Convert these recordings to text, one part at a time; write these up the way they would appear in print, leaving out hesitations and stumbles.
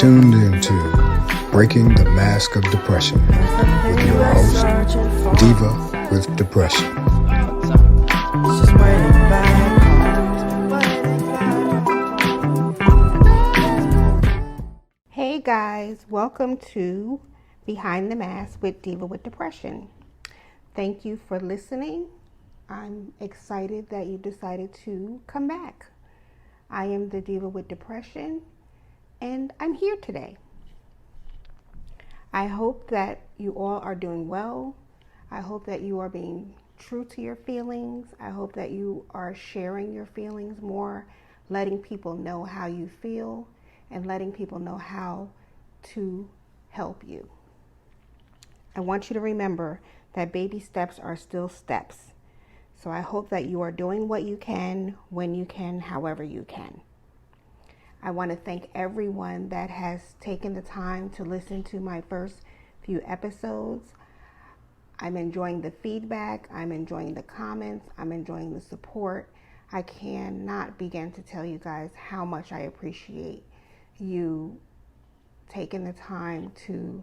tuned into Breaking the Mask of Depression with your host, Diva with Depression. Hey guys, welcome to Behind the Mask with Diva with Depression. Thank you for listening. I'm excited that you decided to come back. I am the Diva with Depression, and I'm here today. I hope that you all are doing well. I hope that you are being true to your feelings. I hope that you are sharing your feelings more, letting people know how you feel, and letting people know how to help you. I want you to remember that baby steps are still steps. So I hope that you are doing what you can, when you can, however you can. I want to thank everyone that has taken the time to listen to my first few episodes. I'm enjoying the feedback. I'm enjoying the comments. I'm enjoying the support. I cannot begin to tell you guys how much I appreciate you taking the time to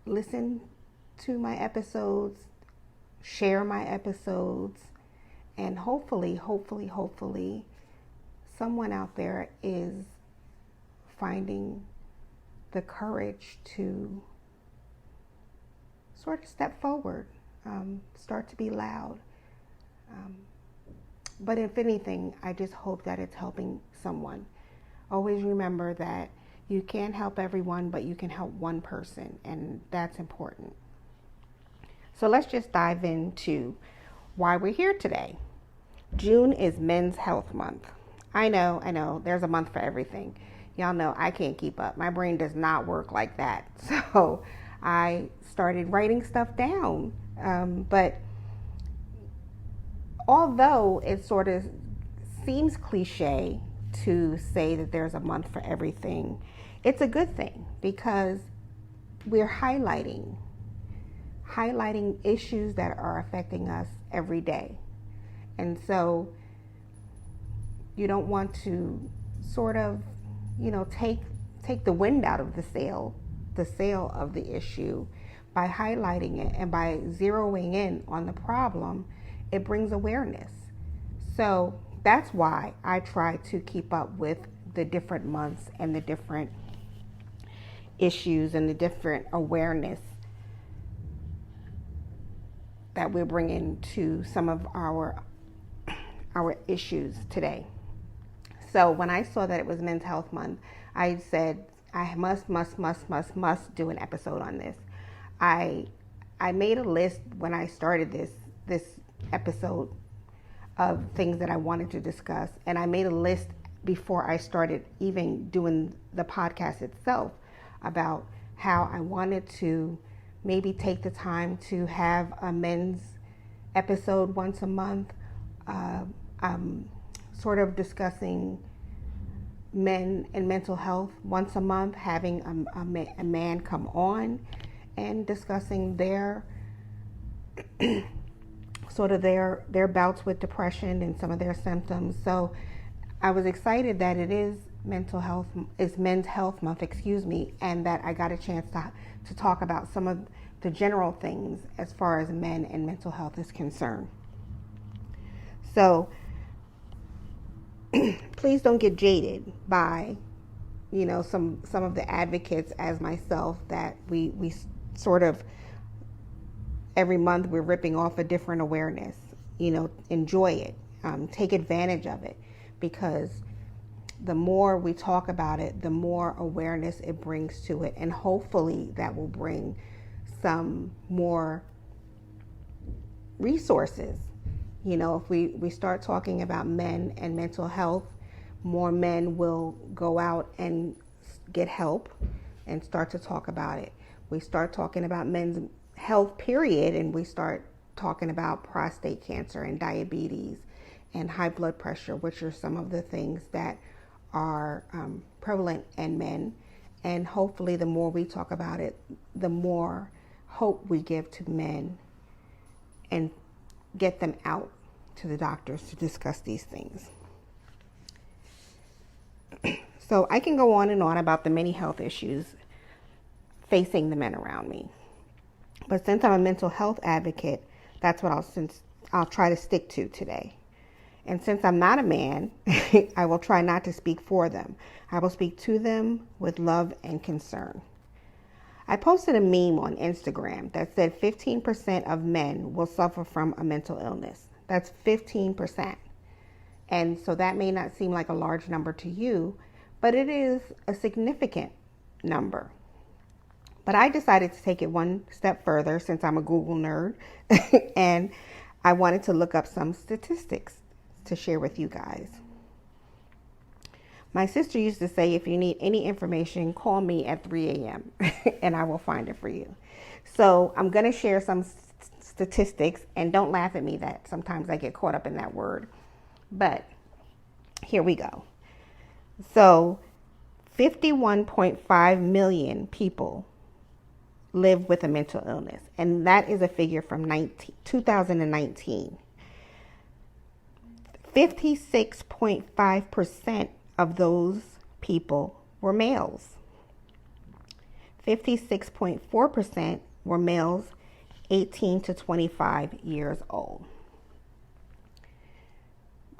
listen to my episodes, share my episodes, and hopefully, someone out there is finding the courage to sort of step forward, start to be loud. But if anything, I just hope that it's helping someone. Always remember that you can't help everyone, but you can help one person, and that's important. So let's just dive into why we're here today. June is Men's Health Month. I know, there's a month for everything. Y'all know I can't keep up. My brain does not work like that. So I started writing stuff down. But although it sort of seems cliche to say that there's a month for everything, it's a good thing because we're highlighting issues that are affecting us every day. And so you don't want to sort of, take the wind out of the sail of the issue by highlighting it and by zeroing in on the problem. It brings awareness. So that's why I try to keep up with the different months and the different issues and the different awareness that we're bringing to some of our issues today. So when I saw that it was Men's Health Month, I said I must do an episode on this. I made a list when I started this episode of things that I wanted to discuss, and I made a list before I started even doing the podcast itself about how I wanted to maybe take the time to have a men's episode once a month, sort of discussing men and mental health once a month, having a man come on and discussing their sort of their bouts with depression and some of their symptoms. So I was excited that it is Men's Health Month, and that I got a chance to talk about some of the general things as far as men and mental health is concerned. So please don't get jaded by, some of the advocates as myself that we sort of every month we're ripping off a different awareness. Enjoy it, take advantage of it, because the more we talk about it, the more awareness it brings to it, and hopefully that will bring some more resources. If we start talking about men and mental health, more men will go out and get help and start to talk about it. We start talking about men's health, period, and we start talking about prostate cancer and diabetes and high blood pressure, which are some of the things that are prevalent in men. And hopefully the more we talk about it, the more hope we give to men and get them out to the doctors to discuss these things. So I can go on and on about the many health issues facing the men around me. But since I'm a mental health advocate, that's what I'll try to stick to today. And since I'm not a man, I will try not to speak for them. I will speak to them with love and concern. I posted a meme on Instagram that said 15% of men will suffer from a mental illness. That's 15%. And so that may not seem like a large number to you, but it is a significant number. But I decided to take it one step further since I'm a Google nerd and I wanted to look up some statistics to share with you guys. My sister used to say, if you need any information, call me at 3 a.m. and I will find it for you. So I'm going to share some statistics, and don't laugh at me that sometimes I get caught up in that word. But here we go. So 51.5 million people live with a mental illness, and that is a figure from 2019. 56.5% of those people were males. 56.4% were males 18 to 25 years old.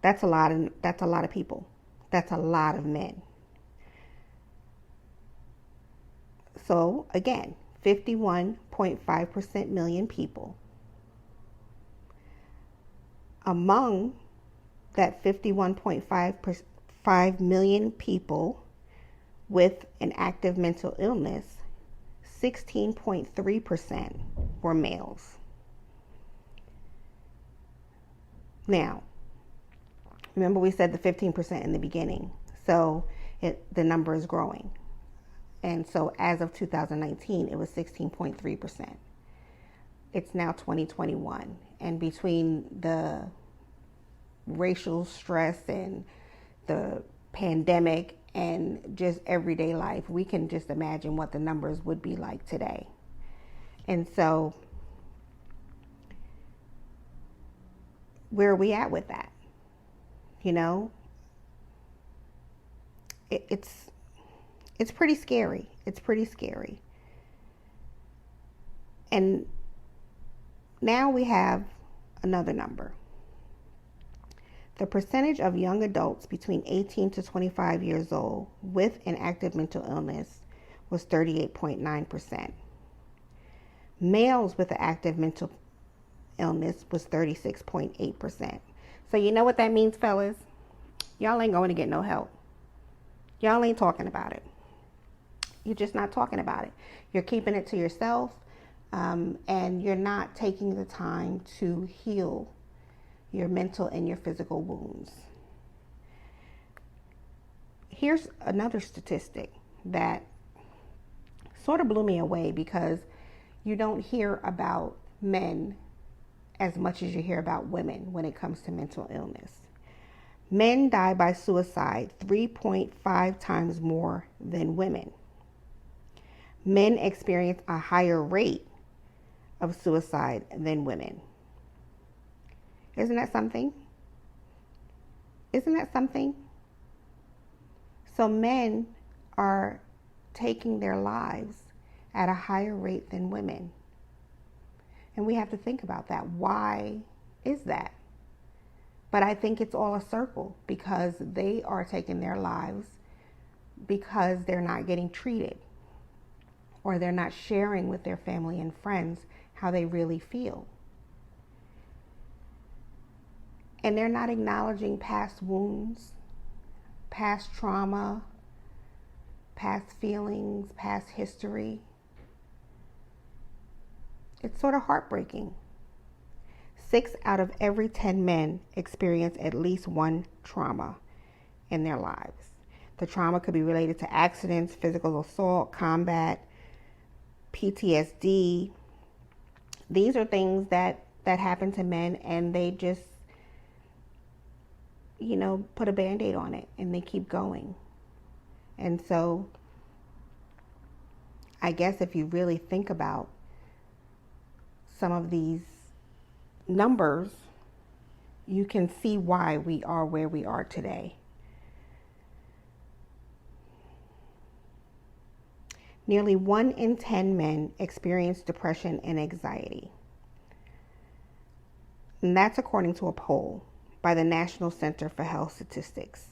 That's a lot of people. That's a lot of men. So again, 51.5% million people. Among that 51.5 million people with an active mental illness, 16.3% were males. Now, remember we said the 15% in the beginning, so the number is growing. And so as of 2019, it was 16.3%. It's now 2021. And between the racial stress and the pandemic and just everyday life, we can just imagine what the numbers would be like today. And so where are we at with that? You know, it's pretty scary. It's pretty scary. And now we have another number. The percentage of young adults between 18 to 25 years old with an active mental illness was 38.9%. Males with an active mental illness was 36.8%. So you know what that means, fellas? Y'all ain't going to get no help. Y'all ain't talking about it. You're just not talking about it. You're keeping it to yourself, and you're not taking the time to heal your mental and your physical wounds. Here's another statistic that sort of blew me away, because you don't hear about men as much as you hear about women when it comes to mental illness. Men die by suicide 3.5 times more than women. Men experience a higher rate of suicide than women. Isn't that something? Isn't that something? So men are taking their lives at a higher rate than women. And we have to think about that. Why is that? But I think it's all a circle, because they are taking their lives because they're not getting treated, or they're not sharing with their family and friends how they really feel. And they're not acknowledging past wounds, past trauma, past feelings, past history. It's sort of heartbreaking. 6 out of every 10 men experience at least one trauma in their lives. The trauma could be related to accidents, physical assault, combat, PTSD. These are things that happen to men, and they just, put a Band-Aid on it and they keep going. And so I guess if you really think about some of these numbers, you can see why we are where we are today. Nearly 1 in 10 men experience depression and anxiety. And that's according to a poll by the National Center for Health Statistics.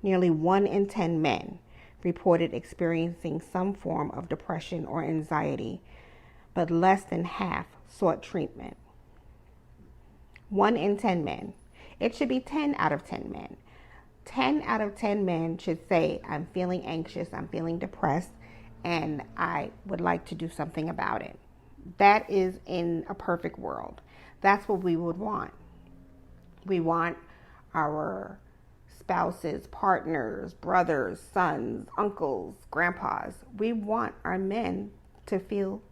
Nearly 1 in 10 men reported experiencing some form of depression or anxiety, but less than half sought treatment. 1 in 10 men. It should be 10 out of 10 men. 10 out of 10 men should say, I'm feeling anxious, I'm feeling depressed, and I would like to do something about it. That is in a perfect world. That's what we would want. We want our spouses, partners, brothers, sons, uncles, grandpas. We want our men to feel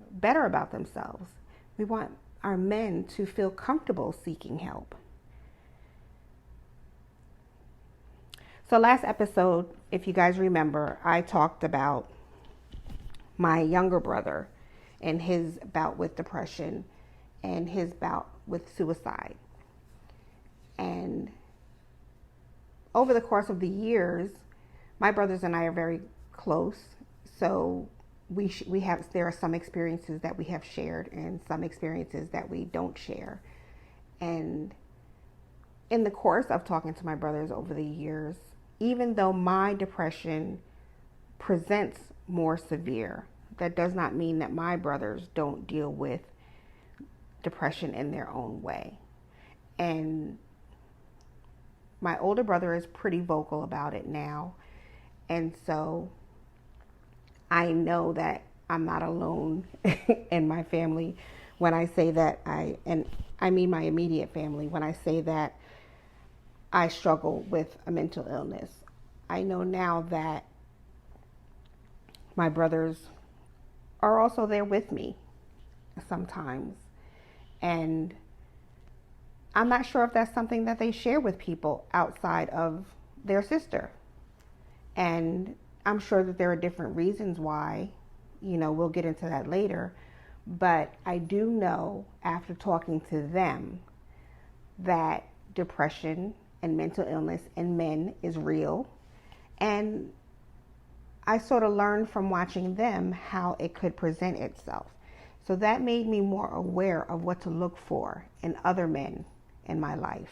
better about themselves. We want our men to feel comfortable seeking help. So last episode, if you guys remember, I talked about my younger brother and his bout with depression and his bout with suicide. And over the course of the years, my brothers and I are very close. So there are some experiences that we have shared and some experiences that we don't share. And in the course of talking to my brothers over the years, even though my depression presents more severe, that does not mean that my brothers don't deal with depression in their own way. And my older brother is pretty vocal about it now. And so I know that I'm not alone in my family when I say that I mean my immediate family, when I say that I struggle with a mental illness. I know now that my brothers are also there with me sometimes. And I'm not sure if that's something that they share with people outside of their sister. And I'm sure that there are different reasons why, we'll get into that later. But I do know after talking to them that depression and mental illness in men is real. And I sort of learned from watching them how it could present itself. So that made me more aware of what to look for in other men in my life.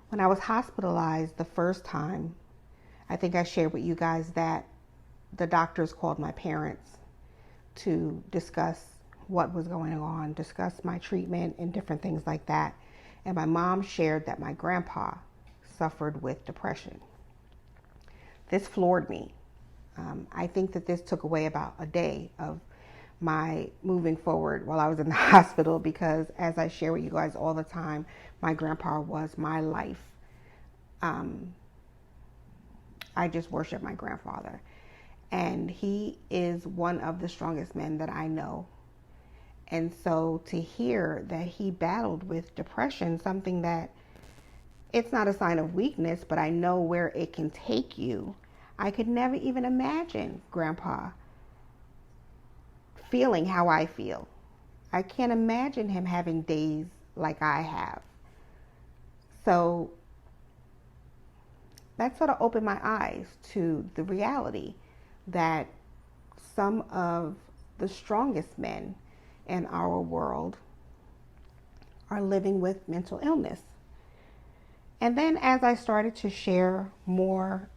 When I was hospitalized the first time, I think I shared with you guys that the doctors called my parents to discuss what was going on, discuss my treatment and different things like that. And my mom shared that my grandpa suffered with depression. This floored me. I think that this took away about a day of my moving forward while I was in the hospital, because as I share with you guys all the time, my grandpa was my life. I just worship my grandfather. And he is one of the strongest men that I know. And so to hear that he battled with depression, something that it's not a sign of weakness, but I know where it can take you. I could never even imagine Grandpa feeling how I feel. I can't imagine him having days like I have. So that sort of opened my eyes to the reality that some of the strongest men in our world are living with mental illness. And then as I started to share more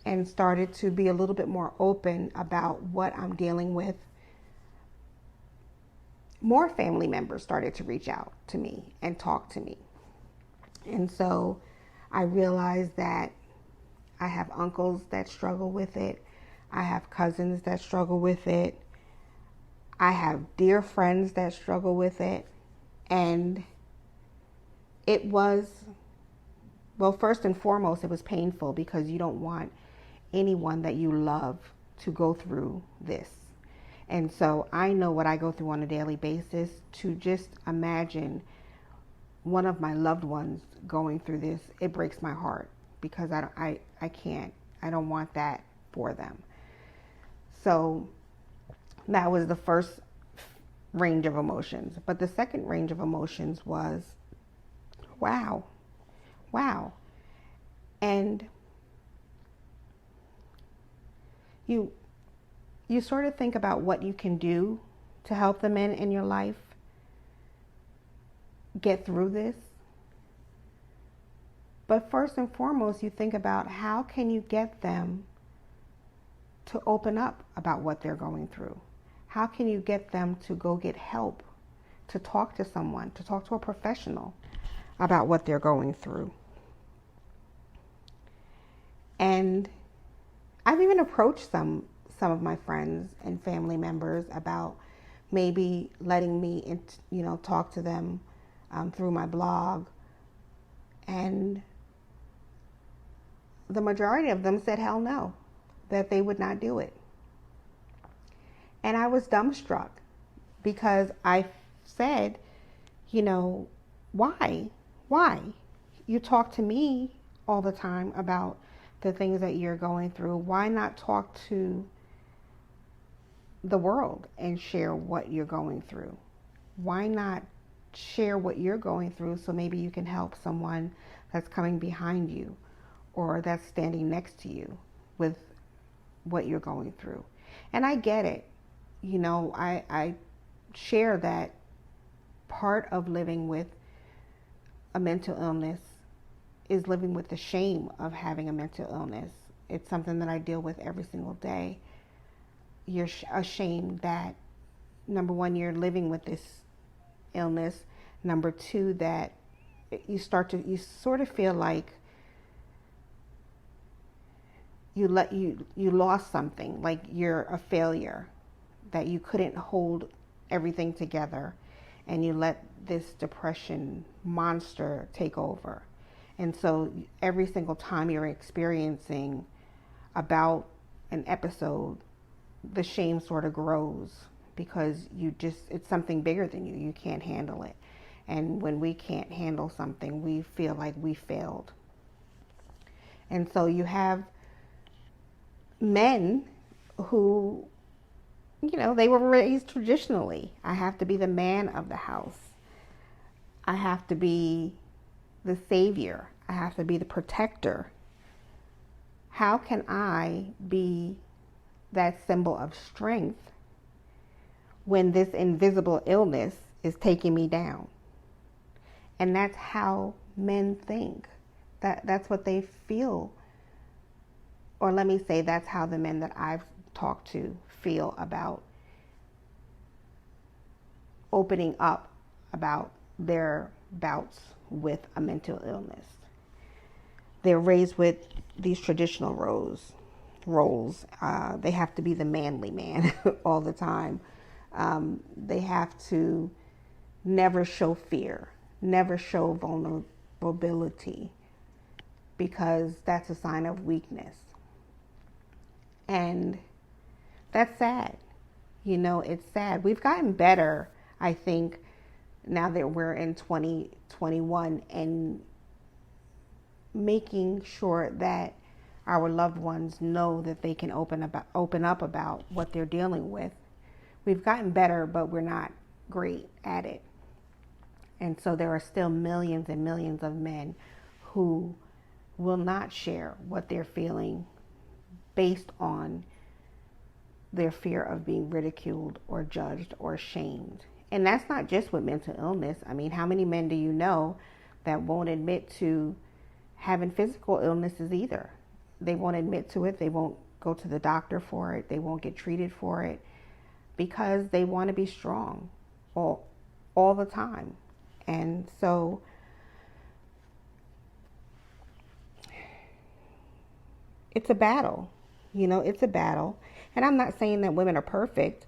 and started to be a little bit more open about what I'm dealing with, more family members started to reach out to me and talk to me. And so I realized that I have uncles that struggle with it. I have cousins that struggle with it. I have dear friends that struggle with it. And it was, well, first and foremost, it was painful because you don't want anyone that you love to go through this. And so I know what I go through on a daily basis. To just imagine one of my loved ones going through this, it breaks my heart, because I can't. I don't want that for them. So that was the first range of emotions. But the second range of emotions was, wow. And you you sort of think about what you can do to help the men in your life get through this. But first and foremost, you think about how can you get them to open up about what they're going through? How can you get them to go get help, to talk to someone, to talk to a professional about what they're going through? And I've even approached some of my friends and family members about maybe letting me, talk to them through my blog. And the majority of them said hell no, that they would not do it. And I was dumbstruck because I said, why? You talk to me all the time about the things that you're going through. Why not talk to the world and share what you're going through? Why not share what you're going through so maybe you can help someone that's coming behind you or that's standing next to you with what you're going through? And I get it. I share that part of living with a mental illness is living with the shame of having a mental illness. It's something that I deal with every single day. You're ashamed that, number one, you're living with this illness. Number two, that you sort of feel like you lost something, like you're a failure, that you couldn't hold everything together, and you let this depression monster take over. And so every single time you're experiencing about an episode, the shame sort of grows because it's something bigger than you. You can't handle it. And when we can't handle something, we feel like we failed. And so you have men who, they were raised traditionally. I have to be the man of the house. I have to be the savior. I have to be the protector. How can I be that symbol of strength when this invisible illness is taking me down? And that's how men think. That's what they feel. Or let me say, that's how the men that I've talked to feel about opening up about their bouts with a mental illness. They're raised with these traditional roles. They have to be the manly man all the time. They have to never show fear, never show vulnerability, because that's a sign of weakness. And that's sad. It's sad. We've gotten better, I think, now that we're in 2021, and making sure that our loved ones know that they can open up about what they're dealing with. We've gotten better, but we're not great at it. And so there are still millions and millions of men who will not share what they're feeling based on their fear of being ridiculed or judged or shamed. And that's not just with mental illness. I mean, how many men do you know that won't admit to having physical illnesses either? They won't admit to it. They won't go to the doctor for it. They won't get treated for it because they want to be strong all the time. And so it's a battle. It's a battle. And I'm not saying that women are perfect.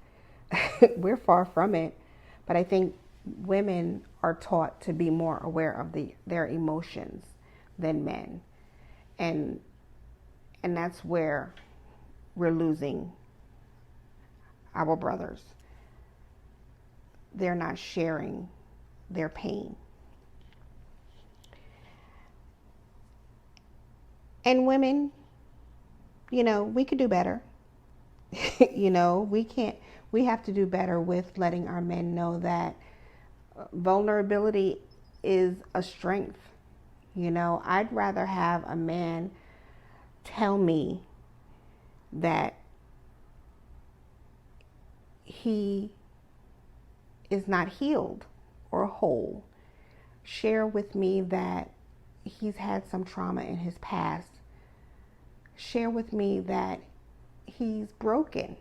We're far from it. But I think women are taught to be more aware of their emotions than men. And that's where we're losing our brothers. They're not sharing their pain. And women, we could do better. We have to do better with letting our men know that vulnerability is a strength. I'd rather have a man tell me that he is not healed or whole. Share with me that he's had some trauma in his past. Share with me that he's broken.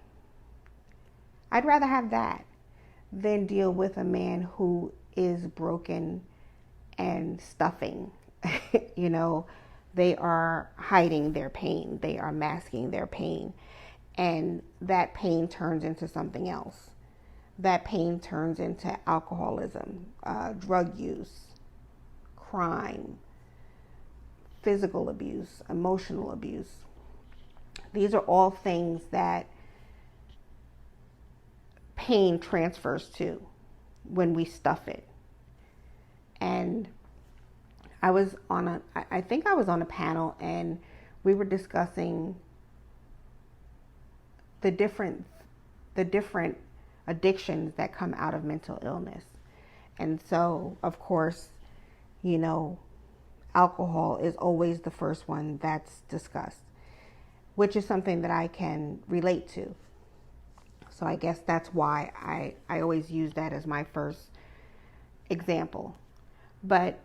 I'd rather have that than deal with a man who is broken and stuffing. You know, they are hiding their pain. They are masking their pain. And that pain turns into something else. That pain turns into alcoholism, drug use, crime, physical abuse, emotional abuse. These are all things that pain transfers to when we stuff it. And I think I was on a panel, and we were discussing the different addictions that come out of mental illness. And so, of course, you know, alcohol is always the first one that's discussed, which is something that I can relate to. So I guess that's why I always use that as my first example. But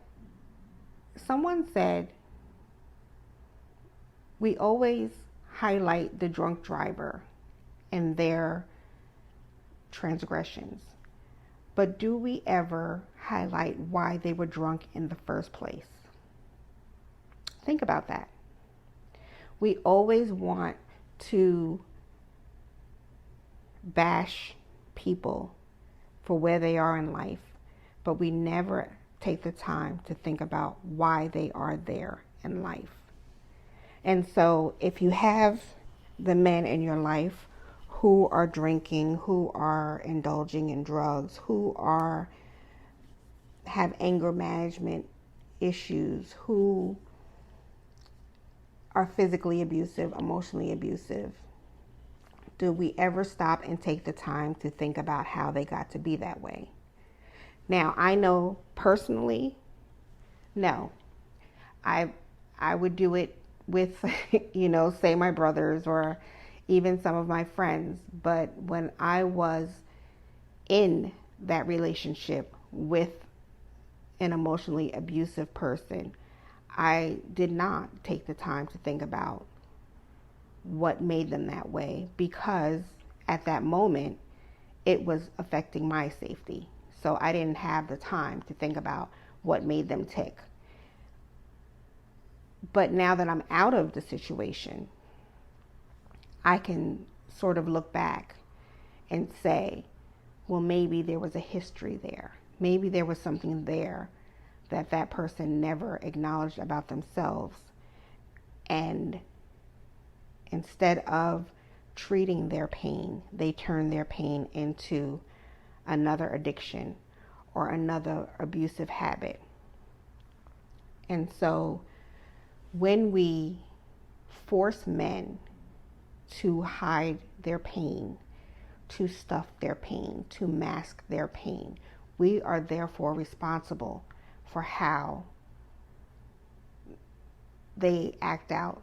someone said, we always highlight the drunk driver and their transgressions, but do we ever highlight why they were drunk in the first place? Think about that. We always want to bash people for where they are in life, but we never take the time to think about why they are there in life. And so if you have the men in your life who are drinking, who are indulging in drugs, who have anger management issues, who are physically abusive, emotionally abusive, do we ever stop and take the time to think about how they got to be that way? Now, I know personally, no. I would do it with, you know, say my brothers or even some of my friends. But when I was in that relationship with an emotionally abusive person, I did not take the time to think about what made them that way, because at that moment it was affecting my safety. So I didn't have the time to think about what made them tick. But now that I'm out of the situation, I can sort of look back and say, well, maybe there was a history there. Maybe there was something there that that person never acknowledged about themselves. And instead of treating their pain, they turn their pain into another addiction or another abusive habit. And so when we force men to hide their pain, to stuff their pain, to mask their pain, we are therefore responsible for how they act out,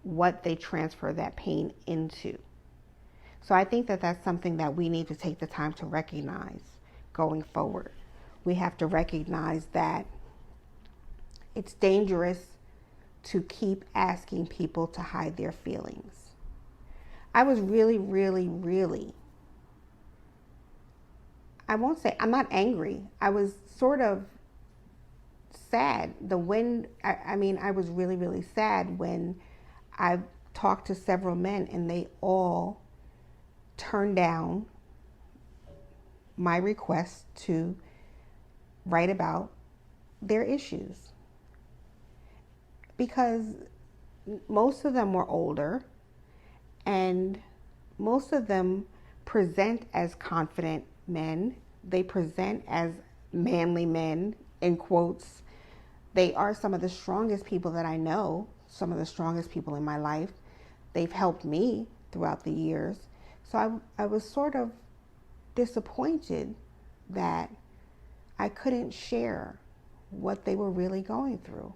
what they transfer that pain into. So I think that that's something that we need to take the time to recognize going forward. We have to recognize that it's dangerous to keep asking people to hide their feelings. I was really, I won't say, I'm not angry. I was sort of sad. I was really sad when I talked to several men and they all turned down my request to write about their issues. Because most of them were older and most of them present as confident men. They present as manly men, in quotes. They are some of the strongest people that I know, some of the strongest people in my life. They've helped me throughout the years. So I was sort of disappointed that I couldn't share what they were really going through.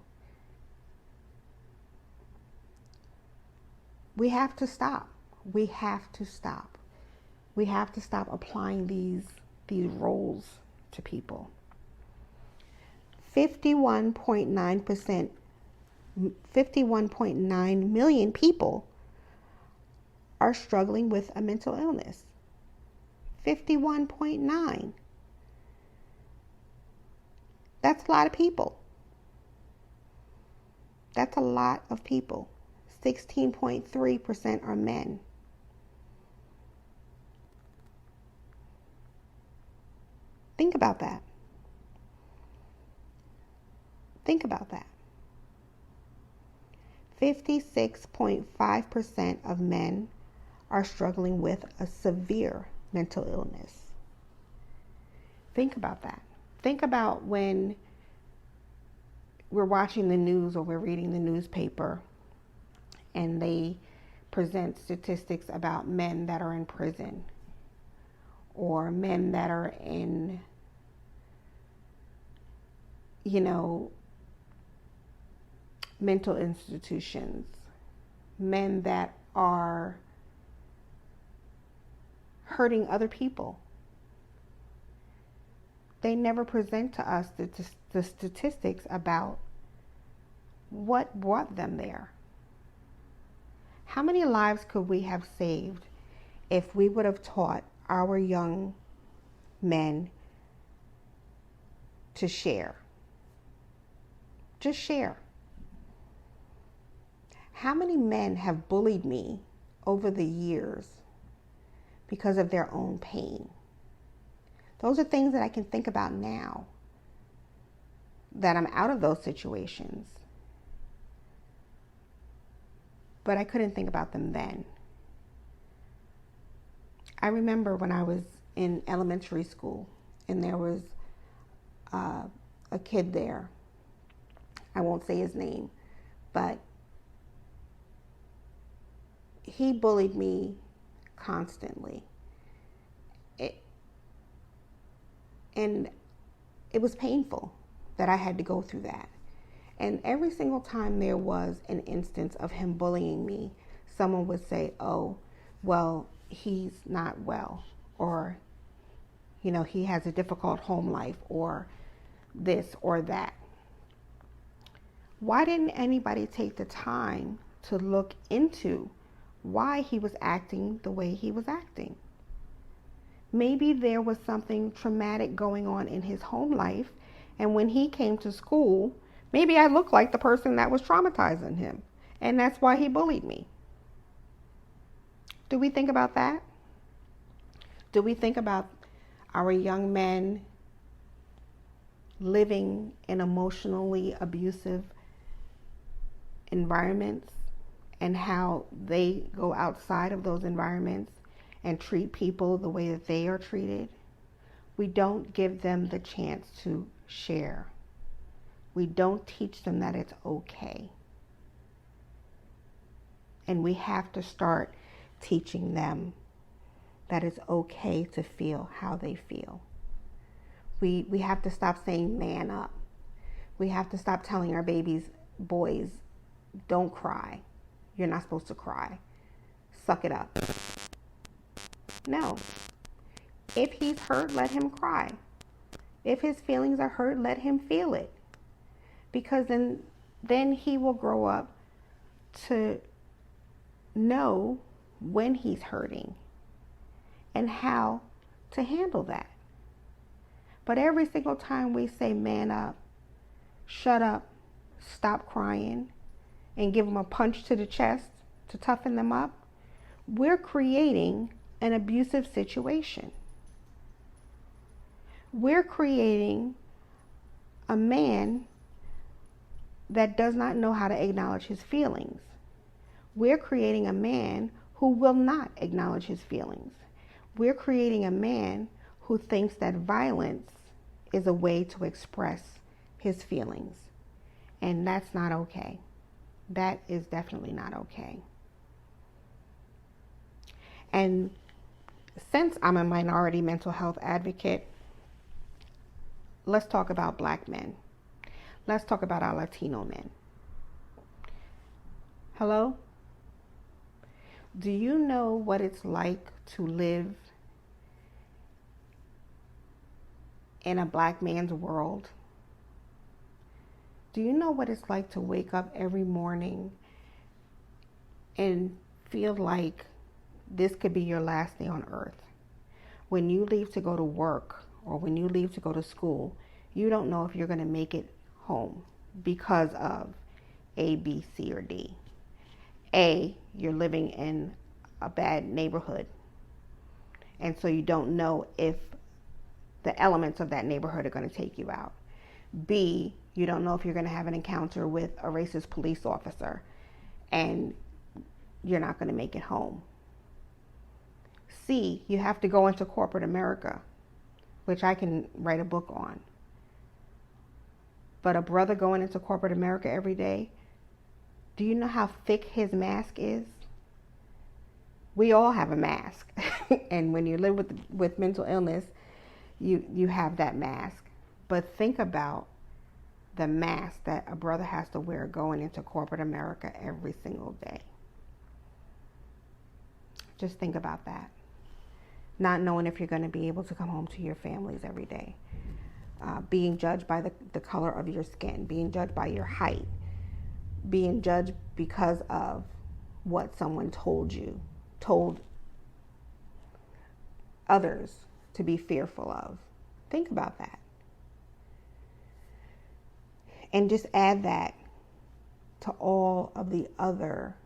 We have to stop. We have to stop. We have to stop applying these roles to people. 51.9 million people are struggling with a mental illness. 51.9. That's a lot of people. That's a lot of people. 16.3% are men. Think about that. Think about that. 56.5% of men are struggling with a severe mental illness. Think about that. Think about when we're watching the news or we're reading the newspaper and they present statistics about men that are in prison or men that are in, mental institutions, men that are hurting other people. They never present to us the statistics about what brought them there. How many lives could we have saved if we would have taught our young men to share? Just share. How many men have bullied me over the years because of their own pain? Those are things that I can think about now that I'm out of those situations. But I couldn't think about them then. I remember when I was in elementary school and there was a kid there. I won't say his name, but he bullied me constantly. And it was painful that I had to go through that. And every single time there was an instance of him bullying me, someone would say, oh, well, he's not well, or, he has a difficult home life, or this or that. Why didn't anybody take the time to look into why he was acting the way he was acting? Maybe there was something traumatic going on in his home life, and when he came to school, maybe I looked like the person that was traumatizing him, and that's why he bullied me. Do we think about that? Do we think about our young men living in emotionally abusive environments and how they go outside of those environments and treat people the way that they are treated? We don't give them the chance to share. We don't teach them that it's okay. And we have to start teaching them that it's okay to feel how they feel. We have to stop saying man up. We have to stop telling our boys, don't cry. You're not supposed to cry. Suck it up. No. If he's hurt, let him cry. If his feelings are hurt, let him feel it. Because then he will grow up to know when he's hurting and how to handle that. But every single time we say man up, shut up, stop crying, and give them a punch to the chest to toughen them up, we're creating an abusive situation. We're creating a man that does not know how to acknowledge his feelings. We're creating a man who will not acknowledge his feelings. We're creating a man who thinks that violence is a way to express his feelings. And that's not okay. That is definitely not okay. And since I'm a minority mental health advocate, let's talk about Black men. Let's talk about our Latino men. Hello? Do you know what it's like to live in a black man's world. Do you know what it's like to wake up every morning and feel like this could be your last day on earth? When you leave to go to work or when you leave to go to school, you don't know if you're going to make it home because of A, B, C, or D. A, you're living in a bad neighborhood, and so you don't know if the elements of that neighborhood are going to take you out. B, you don't know if you're going to have an encounter with a racist police officer and you're not going to make it home. C, you have to go into corporate America, which I can write a book on. But a brother going into corporate America every day, do you know how thick his mask is? We all have a mask. And when you live with mental illness, you have that mask. But think about the mask that a brother has to wear going into corporate America every single day. Just think about that. Not knowing if you're going to be able to come home to your families every day. Being judged by the color of your skin. Being judged by your height. Being judged because of what someone told others to be fearful of. Think about that. And just add that to all of the other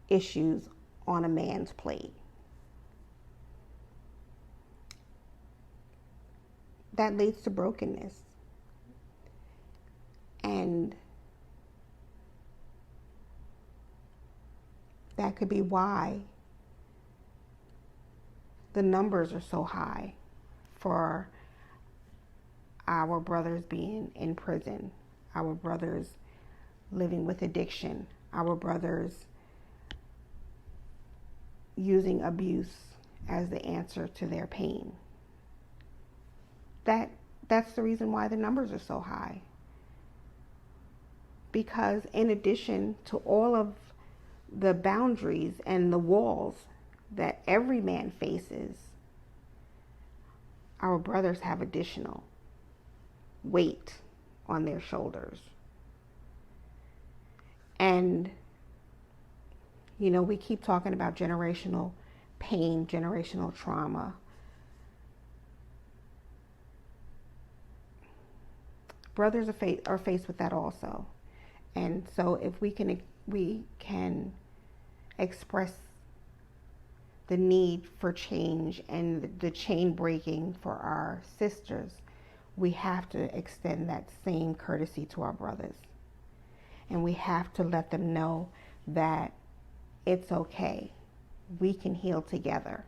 issues on a man's plate. That leads to brokenness. And that could be why the numbers are so high for our brothers being in prison, our brothers living with addiction, our brothers using abuse as the answer to their pain. That's the reason why the numbers are so high. Because in addition to all of the boundaries and the walls that every man faces, our brothers have additional weight on their shoulders. And, we keep talking about generational pain, generational trauma. Brothers are faced with that also. And so if we can express the need for change and the chain breaking for our sisters, we have to extend that same courtesy to our brothers. And we have to let them know that it's okay. We can heal together.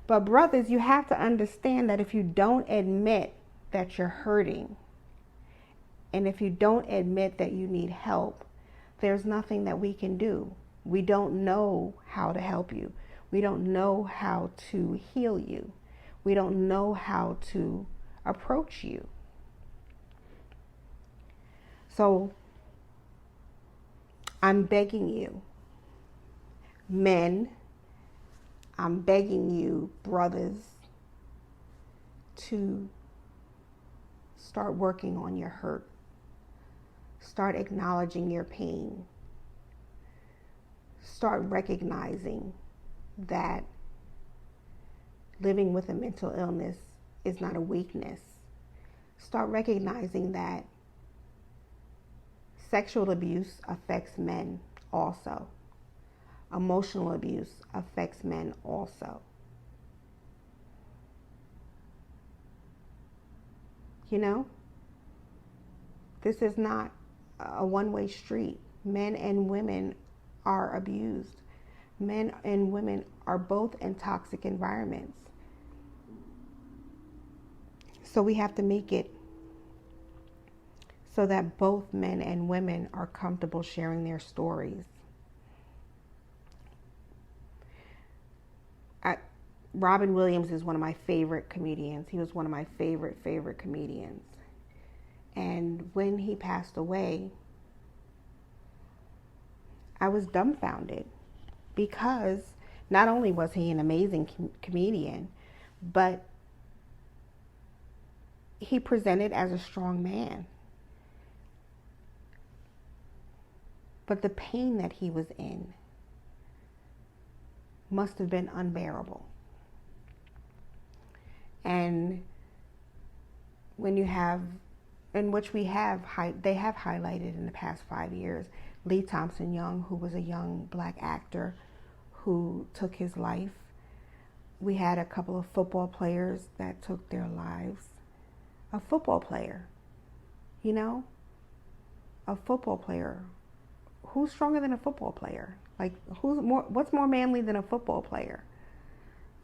But brothers, you have to understand that if you don't admit that you're hurting, and if you don't admit that you need help, there's nothing that we can do. We don't know how to help you. We don't know how to heal you. We don't know how to approach you. So I'm begging you, men, I'm begging you, brothers, to start working on your hurt. Start acknowledging your pain. Start recognizing that living with a mental illness is not a weakness. Start recognizing that sexual abuse affects men also. Emotional abuse affects men also. This is not a one-way street. Men and women are abused. Men and women are both in toxic environments. So we have to make it so that both men and women are comfortable sharing their stories. Robin Williams is one of my favorite comedians. He was one of my favorite comedians. And when he passed away, I was dumbfounded because not only was he an amazing comedian, but he presented as a strong man. But the pain that he was in must have been unbearable. And when you have, in which they have highlighted in the past 5 years, Lee Thompson Young, who was a young black actor who took his life. We had a couple of football players that took their lives. A football player, a football player. Who's stronger than a football player? Like, what's more manly than a football player?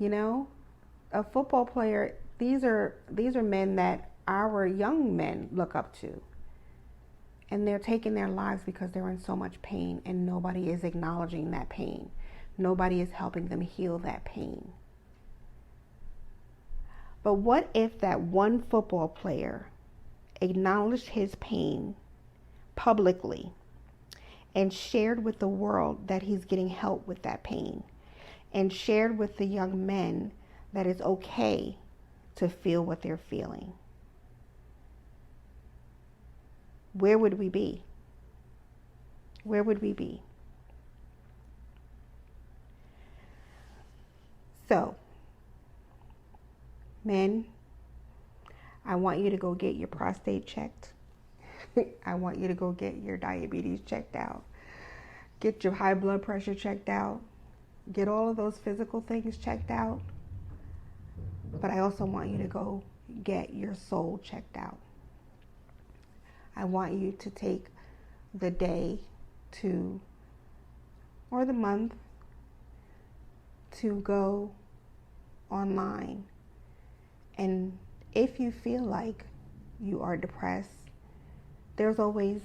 A football player, these are men that our young men look up to. And they're taking their lives because they're in so much pain, and nobody is acknowledging that pain. Nobody is helping them heal that pain. But what if that one football player acknowledged his pain publicly and shared with the world that he's getting help with that pain, and shared with the young men that it's okay to feel what they're feeling? Where would we be? Where would we be? So, men, I want you to go get your prostate checked. I want you to go get your diabetes checked out. Get your high blood pressure checked out. Get all of those physical things checked out. But I also want you to go get your soul checked out. I want you to take the day or the month to go online. And if you feel like you are depressed, there's always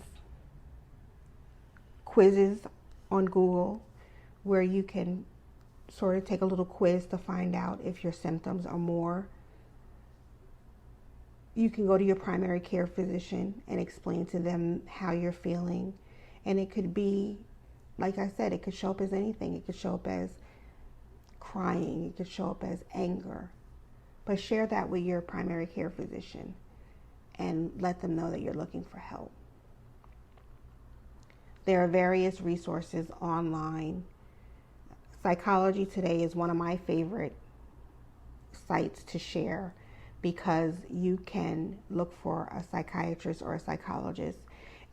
quizzes on Google where you can sort of take a little quiz to find out if your symptoms are more. You can go to your primary care physician and explain to them how you're feeling. And it could be, like I said, it could show up as anything. It could show up as crying. It could show up as anger. But share that with your primary care physician and let them know that you're looking for help. There are various resources online. Psychology Today is one of my favorite sites to share, because you can look for a psychiatrist or a psychologist,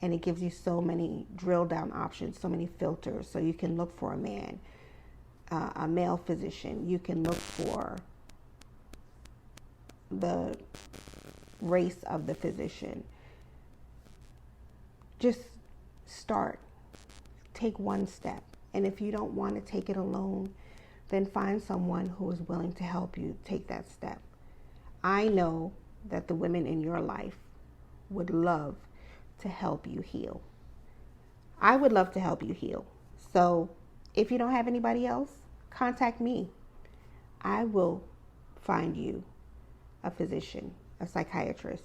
and it gives you so many drill down options, so many filters. So you can look for a male physician. You can look for the race of the physician. Just start. Take one step. And if you don't want to take it alone, then find someone who is willing to help you take that step. I know that the women in your life would love to help you heal. I would love to help you heal. So if you don't have anybody else, contact me. I will find you a physician, a psychiatrist,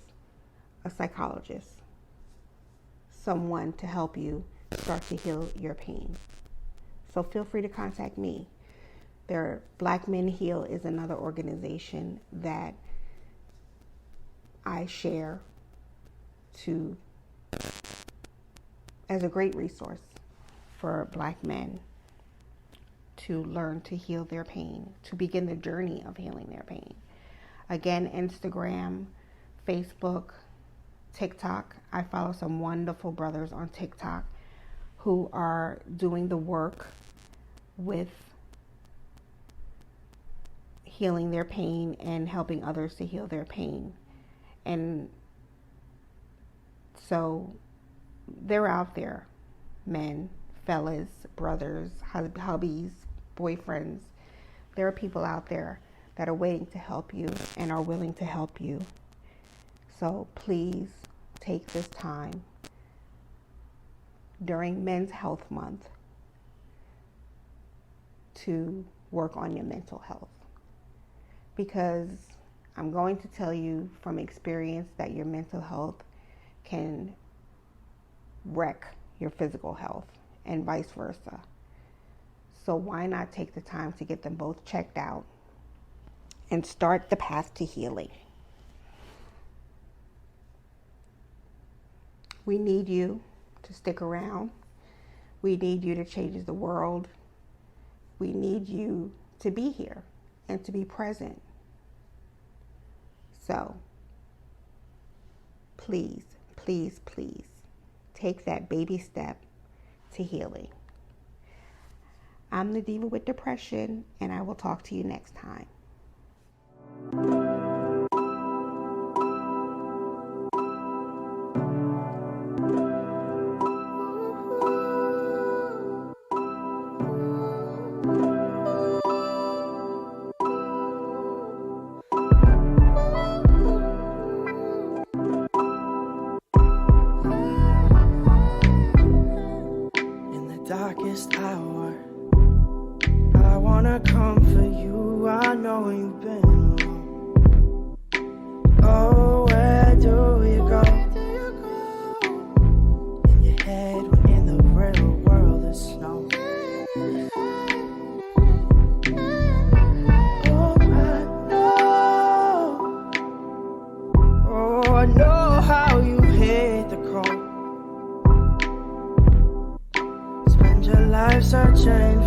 a psychologist, someone to help you start to heal your pain. So feel free to contact me. Black Men Heal is another organization that I share as a great resource for black men to learn to heal their pain, to begin the journey of healing their pain. Again, Instagram, Facebook, TikTok. I follow some wonderful brothers on TikTok who are doing the work with healing their pain and helping others to heal their pain. And so they're out there, men, fellas, brothers, hubbies, boyfriends. There are people out there that are waiting to help you and are willing to help you. So please take this time during Men's Health Month to work on your mental health. Because I'm going to tell you from experience that your mental health can wreck your physical health and vice versa. So why not take the time to get them both checked out and start the path to healing. We need you to stick around. We need you to change the world. We need you to be here and to be present. So, please, please, please take that baby step to healing. I'm the Diva with Depression, and I will talk to you next time. Darkest hour, I wanna comfort you. I know you've been alone. Oh, where do you go? In your head, when in the real world there's snow. Oh, I know how you hate the cold. Your life searching